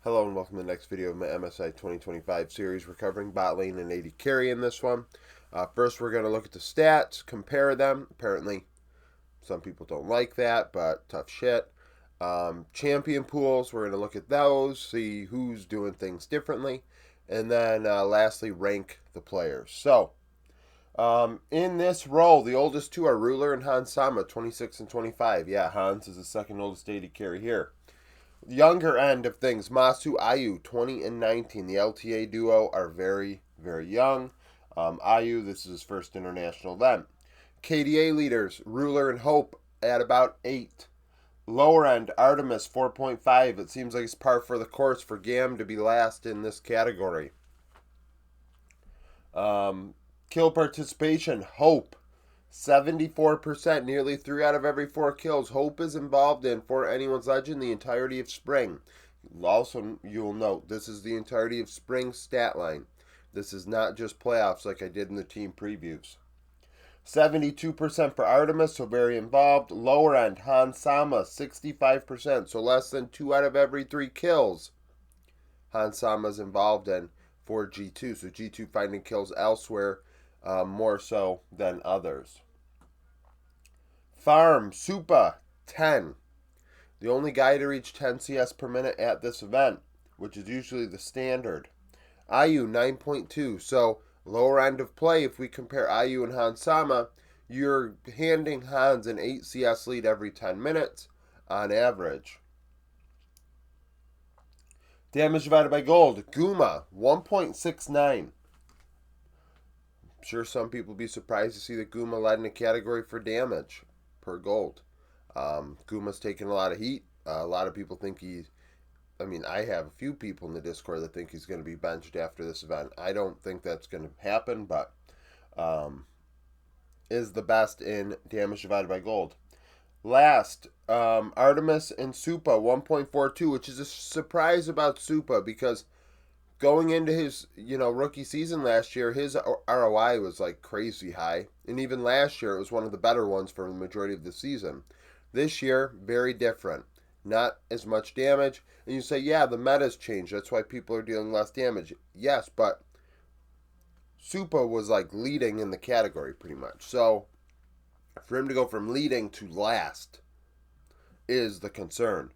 Hello and welcome to the next video of my MSI 2025 series. We're covering bot lane and AD carry in this one. First, we're going to look at the stats, compare them. Apparently, some people don't like that, but tough shit. Champion pools, we're going to look at those, see who's doing things differently. And then lastly, rank the players. So, in this role, the oldest two are Ruler and Hans Sama, 26 and 25. Yeah, Hans is the second oldest AD carry here. Younger end of things, Masu Ayu, 20 and 19. The LTA duo are very, very young. Ayu, this is his first international event. KDA leaders, Ruler and Hope at about 8. Lower end, Artemis, 4.5. It seems like it's par for the course for Gam to be last in this category. Kill participation, Hope, 74%, nearly 3 out of every 4 kills. Hope is involved in, for anyone's legend, the entirety of spring. Also, you'll note, this is the entirety of spring stat line. This is not just playoffs like I did in the team previews. 72% for Artemis, so very involved. Lower end, Han Sama, 65%, so less than 2 out of every 3 kills Han Sama's involved in for G2. So G2 finding kills elsewhere, more so than others. Farm, Supa, 10. The only guy to reach 10 CS per minute at this event, which is usually the standard. Ayu, 9.2. So, lower end of play, if we compare Ayu and Hans Sama, you're handing Hans an 8 CS lead every 10 minutes on average. Damage divided by gold, Guma, 1.69. I'm sure some people will be surprised to see that Guma led in a category for damage per gold. Guma's taking a lot of heat. A lot of people think I have a few people in the Discord that think he's going to be benched after this event. I don't think that's going to happen, but is the best in damage divided by gold. Last, Artemis and Supa, 1.42, which is a surprise about Supa because going into his rookie season last year, his ROI was like crazy high, and even last year it was one of the better ones for the majority of the season. This year, very different. Not as much damage, and you say, yeah, the meta's changed. That's why people are dealing less damage. Yes, but Supa was like leading in the category pretty much. So for him to go from leading to last is the concern.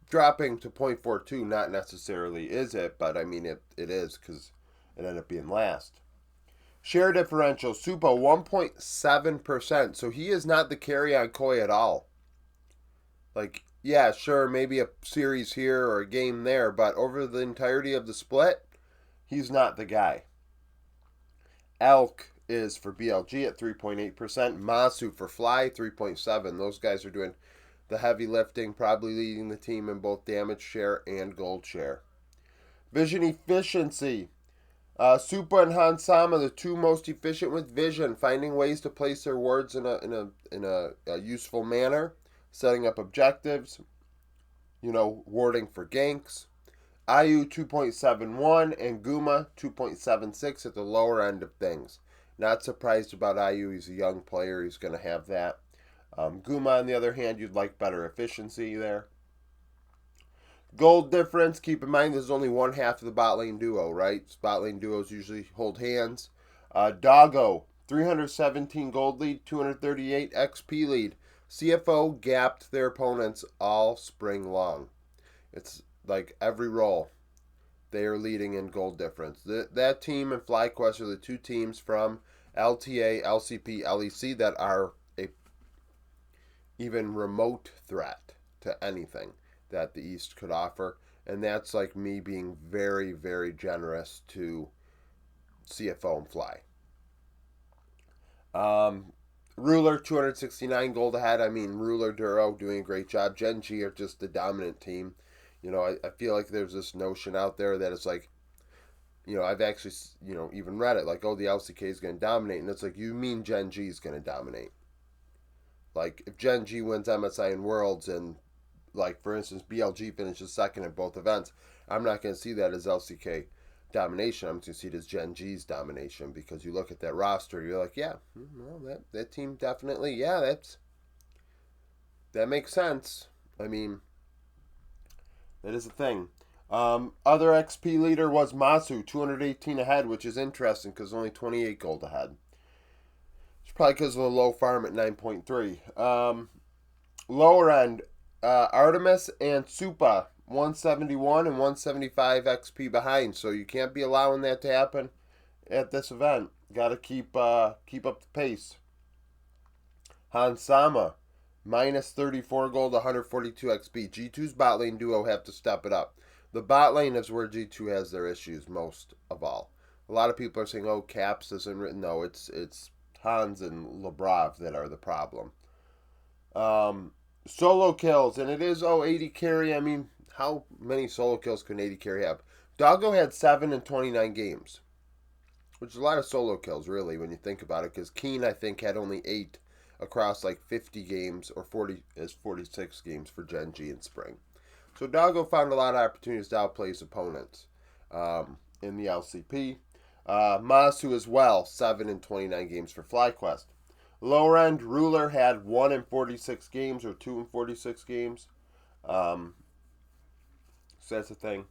Dropping to 0.42, not necessarily is it, but I mean it is because it ended up being last. Share differential, Supa, 1.7%. So he is not the carry on Koi at all. Like, yeah, sure, maybe a series here or a game there, but over the entirety of the split, he's not the guy. Elk is for BLG at 3.8%. Masu for Fly, 3.7%. Those guys are doing the heavy lifting, probably leading the team in both damage share and gold share. Vision efficiency. Supa and Hans Sama, the two most efficient with vision, finding ways to place their wards in a useful manner, setting up objectives, warding for ganks. Ayu 2.71 and Guma 2.76 at the lower end of things. Not surprised about Ayu. He's a young player. He's going to have that. Guma, on the other hand, you'd like better efficiency there. Gold difference, keep in mind this is only one half of the bot lane duo, right? Bot lane duos usually hold hands. Doggo, 317 gold lead, 238 XP lead. CFO gapped their opponents all spring long. It's like every role, they are leading in gold difference. That team and FlyQuest are the two teams from LTA, LCP, LEC that are a even remote threat to anything that the East could offer. And that's like me being very, very generous to CFO and Fly. Ruler, 269 gold ahead. I mean, Ruler, Duro doing a great job. Gen G are just the dominant team. I feel like there's this notion out there that it's like, I've actually, even read it. Like, oh, the LCK is going to dominate. And it's like, you mean Gen G is going to dominate. Like, if Gen G wins MSI and Worlds and, like, for instance, BLG finishes second in both events, I'm not going to see that as LCK domination. I'm going to see it as Gen G's domination because you look at that roster, you're like, yeah, well, that team definitely, yeah, that makes sense. I mean, that is a thing. Other XP leader was Masu, 218 ahead, which is interesting because only 28 gold ahead. It's probably because of the low farm at 9.3. Lower end, Artemis and Supa, 171 and 175 XP behind. So you can't be allowing that to happen at this event. Got to keep up the pace. Hansama, minus 34 gold, 142 XP. G2's bot lane duo have to step it up. The bot lane is where G2 has their issues most of all. A lot of people are saying, "Oh, Caps isn't written." No, it's Hans and Lebrov that are the problem. Solo kills, and it is AD carry. I mean, how many solo kills can AD carry have? Doggo had 7 in 29 games, which is a lot of solo kills, really, when you think about it. Because Keen, I think, had only 8 across like 50 games, or 46 games for Gen G in spring. So Doggo found a lot of opportunities to outplay his opponents in the LCP. Masu as well, 7 in 29 games for FlyQuest. Lower end, Ruler had 1 in 46 games or 2 in 46 games. So that's the thing.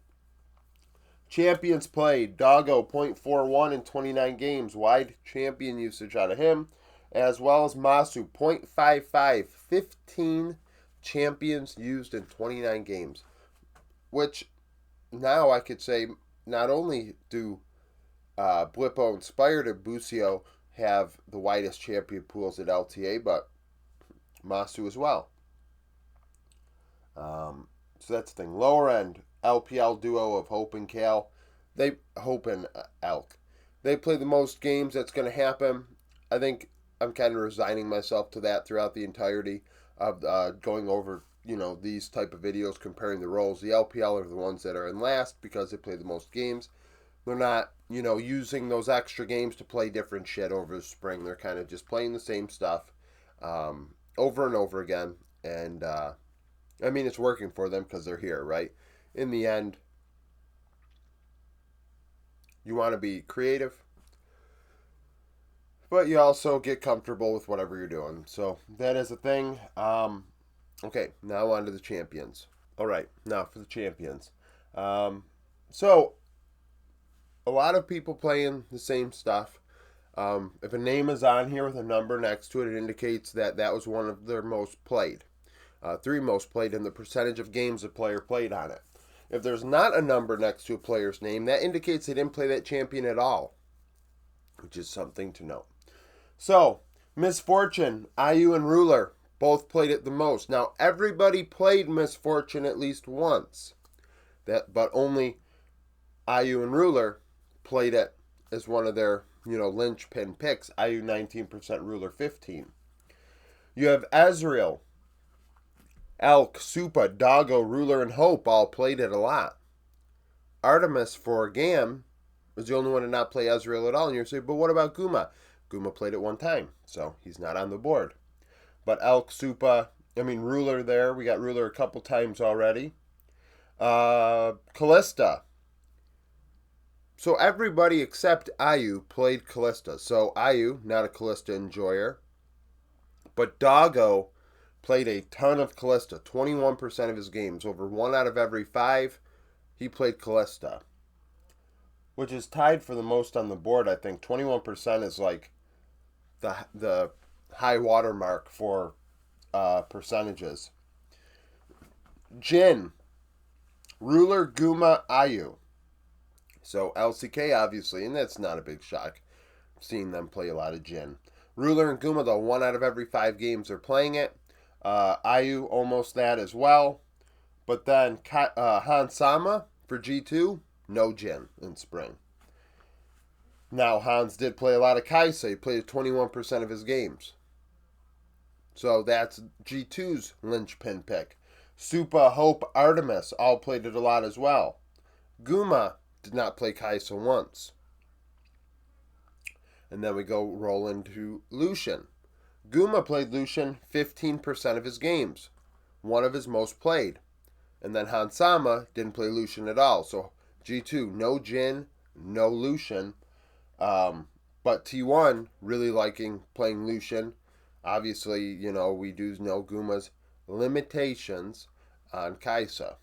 Champions played, Doggo 0.41 in 29 games. Wide champion usage out of him. As well as Masu 0.55. 15 champions used in 29 games. Which now I could say not only do Blippo and Spire to Busio have the widest champion pools at LTA, but Masu as well. So that's the thing. Lower end, LPL duo of Hope and Cal. Hope and Elk. They play the most games. That's going to happen. I think I'm kind of resigning myself to that throughout the entirety of going over, these type of videos, comparing the roles. The LPL are the ones that are in last because they play the most games. They're not, using those extra games to play different shit over the spring. They're kind of just playing the same stuff over and over again. And, it's working for them because they're here, right? In the end, you want to be creative, but you also get comfortable with whatever you're doing. So that is a thing. Okay, now on to the champions. All right, now for the champions. So a lot of people playing the same stuff. If a name is on here with a number next to it, it indicates that was one of their most played. 3 most played, and the percentage of games a player played on it. If there's not a number next to a player's name, that indicates they didn't play that champion at all, which is something to note. So, Misfortune, IU, and Ruler both played it the most. Now, everybody played Misfortune at least once, but only IU and Ruler played it as one of their, linchpin picks. IU 19%, Ruler 15%. You have Ezreal, Elk, Supa, Doggo, Ruler, and Hope all played it a lot. Artemis for Gam was the only one to not play Ezreal at all. And you're saying, but what about Guma? Guma played it one time, so he's not on the board. But Elk, Supa, Ruler there. We got Ruler a couple times already. Callista. So everybody except IU played Callista. So IU, not a Callista enjoyer. But Doggo played a ton of Callista. 21% of his games. Over 1 out of every 5, he played Callista. Which is tied for the most on the board, I think. 21% is like the high water mark for percentages. Jin, Ruler, Guma, IU. So LCK, obviously, and that's not a big shock, seeing them play a lot of Jin. Ruler and Guma, though, 1 out of every 5 games are playing it. IU, almost that as well. But then Hansama for G2, no Jin in spring. Now, Hans did play a lot of Kaisa. He played 21% of his games. So that's G2's linchpin pick. Supa, Hope, Artemis all played it a lot as well. Guma did not play Kaisa once. And then we roll into Lucian. Guma played Lucian 15% of his games. One of his most played. And then Hansama didn't play Lucian at all. So G2, no Jin, no Lucian. But T1 really liking playing Lucian. Obviously, we do know Guma's limitations on Kaisa.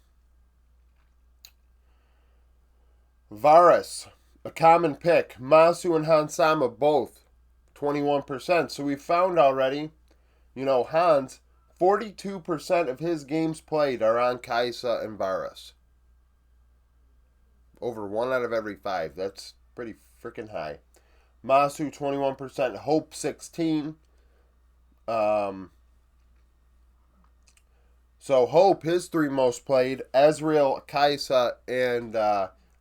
Varus, a common pick. Masu and Hansama both 21%. So we found already, Hans, 42% of his games played are on Kaisa and Varus. Over 1 out of every 5. That's pretty freaking high. Masu 21%, Hope 16. So Hope, his 3 most played, Ezreal, Kaisa, and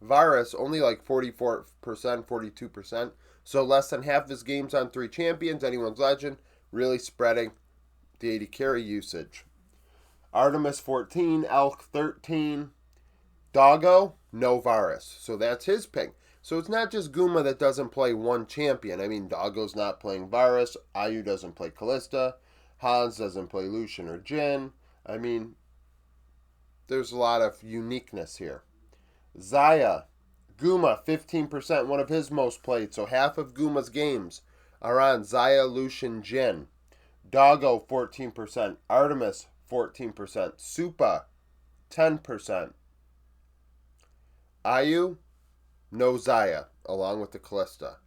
Varus, only like 44%, 42%. So less than half of his games on 3 champions, anyone's legend, really spreading the AD carry usage. Artemis 14, Elk 13, Doggo, no Varus. So that's his pick. So it's not just Guma that doesn't play one champion. I mean, Doggo's not playing Varus. Ayu doesn't play Callista. Hans doesn't play Lucian or Jhin. I mean, there's a lot of uniqueness here. Zaya, Guma, 15%, one of his most played. So half of Guma's games are on Zaya, Lucian, Jhin. Doggo, 14%. Artemis, 14%. Supa, 10%. Ayu, no Zaya, along with the Callista.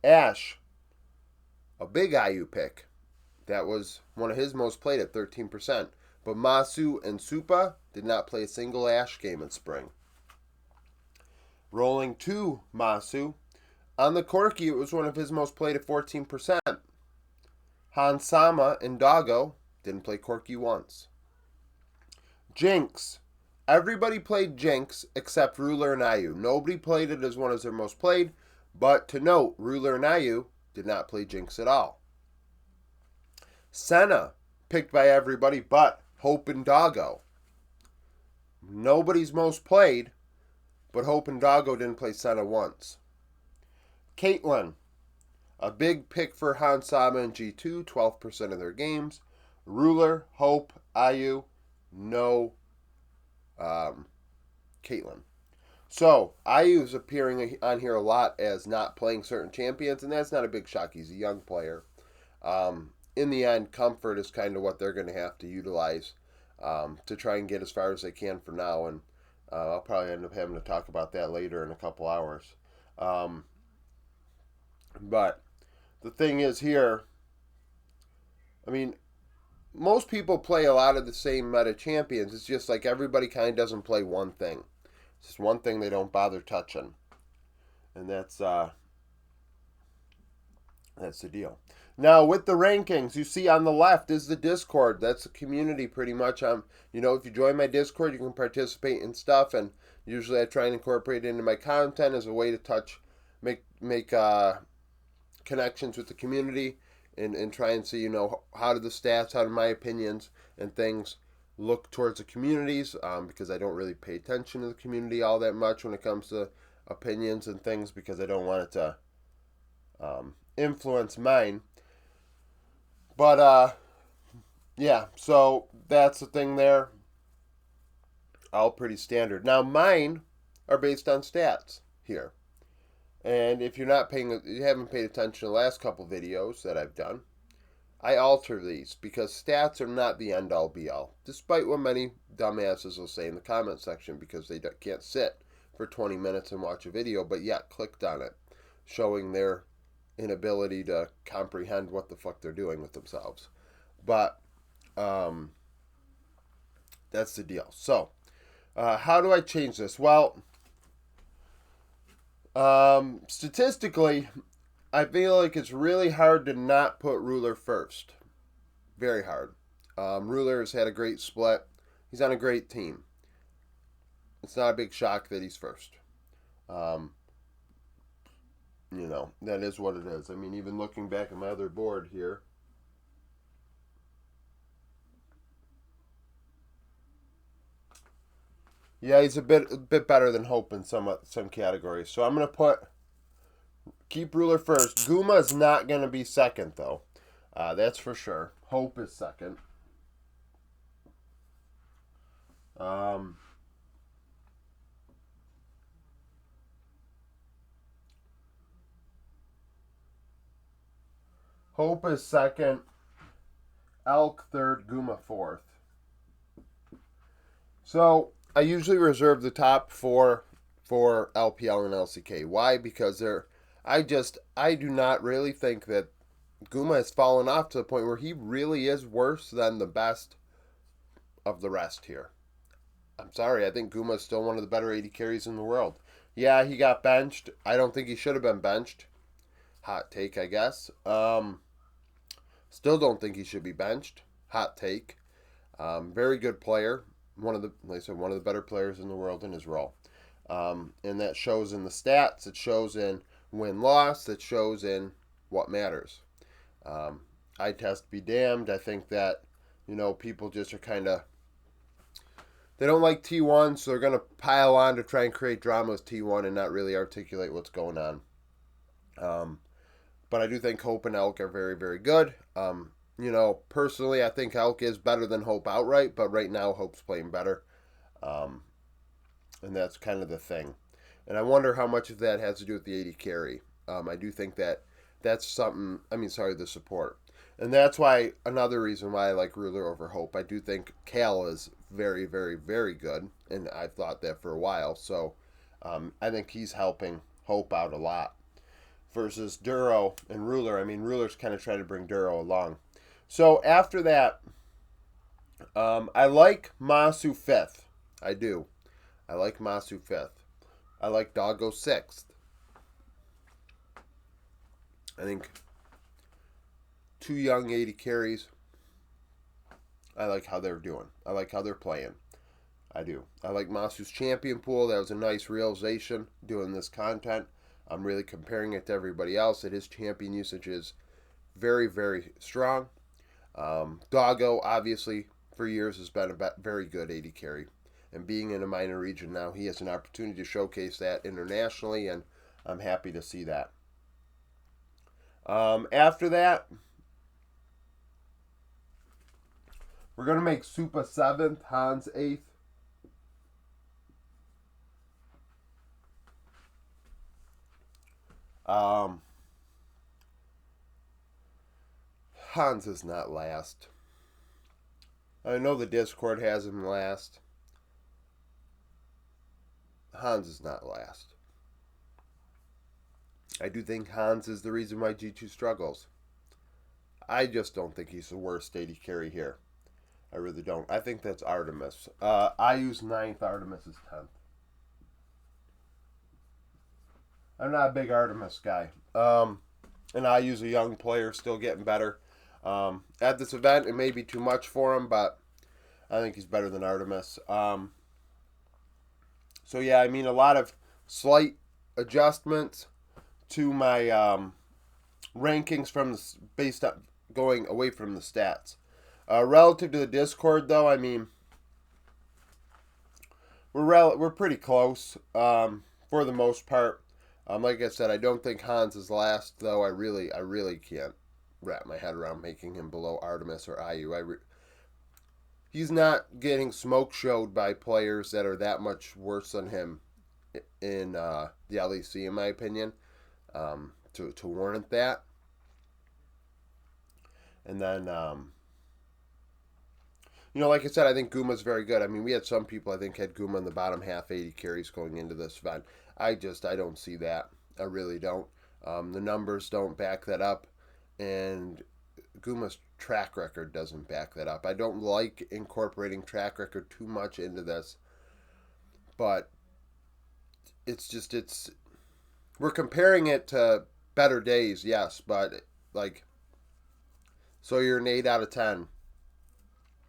Ashe, a big Ayu pick. That was one of his most played at 13%. But Masu and Supa did not play a single Ashe game in spring. Rolling to Masu. On the Corki, it was one of his most played at 14%. Hansama and Doggo didn't play Corki once. Jinx. Everybody played Jinx except Ruler and Ayu. Nobody played it as one of their most played, but to note, Ruler and Ayu did not play Jinx at all. Senna, picked by everybody but Hope and Doggo. Nobody's most played, but Hope and Doggo didn't play Senna once. Caitlyn, a big pick for Hansama and G2, 12% of their games. Ruler, Hope, Ayu, no Caitlyn. So, Ayu's appearing on here a lot as not playing certain champions, and that's not a big shock. He's a young player. In the end, comfort is kind of what they're going to have to utilize to try and get as far as they can for now, and I'll probably end up having to talk about that later in a couple hours. But the thing is here, I mean, most people play a lot of the same meta champions. It's just like everybody kind of doesn't play one thing. It's just one thing they don't bother touching. And that's the deal. Now, with the rankings, you see on the left is the Discord. That's the community pretty much. If you join my Discord, you can participate in stuff. And usually I try and incorporate it into my content as a way to make connections with the community. And try and see, how do the stats, how do my opinions and things look towards the communities, because I don't really pay attention to the community all that much when it comes to opinions and things, because I don't want it to influence mine. But, yeah, so that's the thing there. All pretty standard. Now, mine are based on stats here. And if you haven't paid attention to the last couple videos that I've done, I alter these because stats are not the end-all be-all, despite what many dumbasses will say in the comment section, because they can't sit for 20 minutes and watch a video, but yet clicked on it, showing their inability to comprehend what the fuck they're doing with themselves. But that's the deal. So, how do I change this? Well, statistically, I feel like it's really hard to not put Ruler first. Very hard. Ruler has had a great split. He's on a great team. It's not a big shock that he's first. That is what it is. I mean, even looking back at my other board here, yeah, he's a bit better than Hope in some categories. So I'm gonna keep Ruler first. Guma is not gonna be second though. That's for sure. Hope is second. Hope is second. Elk third. Guma fourth. So I usually reserve the top 4 for LPL and LCK. Why? Because I do not really think that Guma has fallen off to the point where he really is worse than the best of the rest here. I'm sorry, I think Guma is still one of the better AD carries in the world. Yeah, he got benched. I don't think he should have been benched. Hot take, I guess. Still don't think he should be benched. Hot take. Very good player. Like I said, one of the better players in the world in his role. And that shows in the stats. It shows in win-loss. It shows in what matters. Eye test be damned. I think that, people just are kind of... They don't like T1, so they're going to pile on to try and create drama with T1 and not really articulate what's going on. But I do think Hope and Elk are very, very good. Personally, I think Elk is better than Hope outright, but right now Hope's playing better. And that's kind of the thing. And I wonder how much of that has to do with the AD carry. I do think that's something, the support. And that's why, another reason why I like Ruler over Hope. I do think Cal is very, very, very good, and I've thought that for a while. So I think he's helping Hope out a lot. Versus Duro and Ruler. Ruler's kind of trying to bring Duro along. So after that, I like Masu 5th. I do. I like Masu 5th. I like Doggo 6th. I think 2 young 80 carries. I like how they're doing. I like how they're playing. I do. I like Masu's champion pool. That was a nice realization doing this content. I'm really comparing it to everybody else. That his champion usage is very, very strong. Doggo, obviously, for years has been a very good AD carry. And being in a minor region now, he has an opportunity to showcase that internationally, and I'm happy to see that. After that, we're going to make Supa 7th, Hans 8th. Hans is not last. I know the Discord has him last. Hans is not last. I do think Hans is the reason why G2 struggles. I just don't think he's the worst AD carry here. I really don't. I think that's Artemis. I use 9th, Artemis is 10th. I'm not a big Artemis guy. And I use a young player still getting better. At this event, it may be too much for him, but I think he's better than Artemis. So yeah, a lot of slight adjustments to my rankings based on going away from the stats. Relative to the Discord, though, we're pretty close for the most part. Like I said, I don't think Hans is last, though. I really can't wrap my head around making him below Artemis or IU. He's not getting smoke showed by players that are that much worse than him in the LEC, in my opinion, to warrant that. And then, like I said, I think Guma's very good. We had some people, I think, had Guma in the bottom half 80 carries going into this event. I don't see that. I really don't. The numbers don't back that up. And Guma's track record doesn't back that up. I don't like incorporating track record too much into this. But we're comparing it to better days, yes. But, so you're an 8 out of 10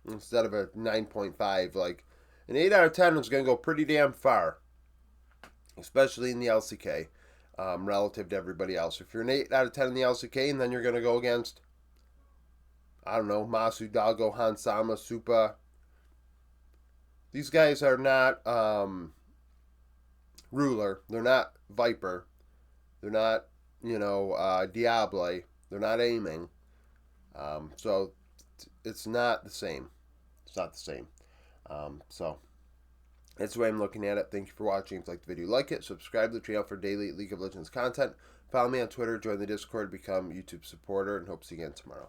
instead of a 9.5. An 8 out of 10 is going to go pretty damn far, especially in the LCK, relative to everybody else. If you're an 8 out of 10 in the LCK, and then you're going to go against, I don't know, Masu, Doggo, Hansama, Supa. These guys are not Ruler. They're not Viper. They're not, Diable. They're not aiming. So it's not the same. It's not the same. So that's the way I'm looking at it. Thank you for watching. If you like the video, like it. Subscribe to the channel for daily League of Legends content. Follow me on Twitter. Join the Discord. Become a YouTube supporter. And hope to see you again tomorrow.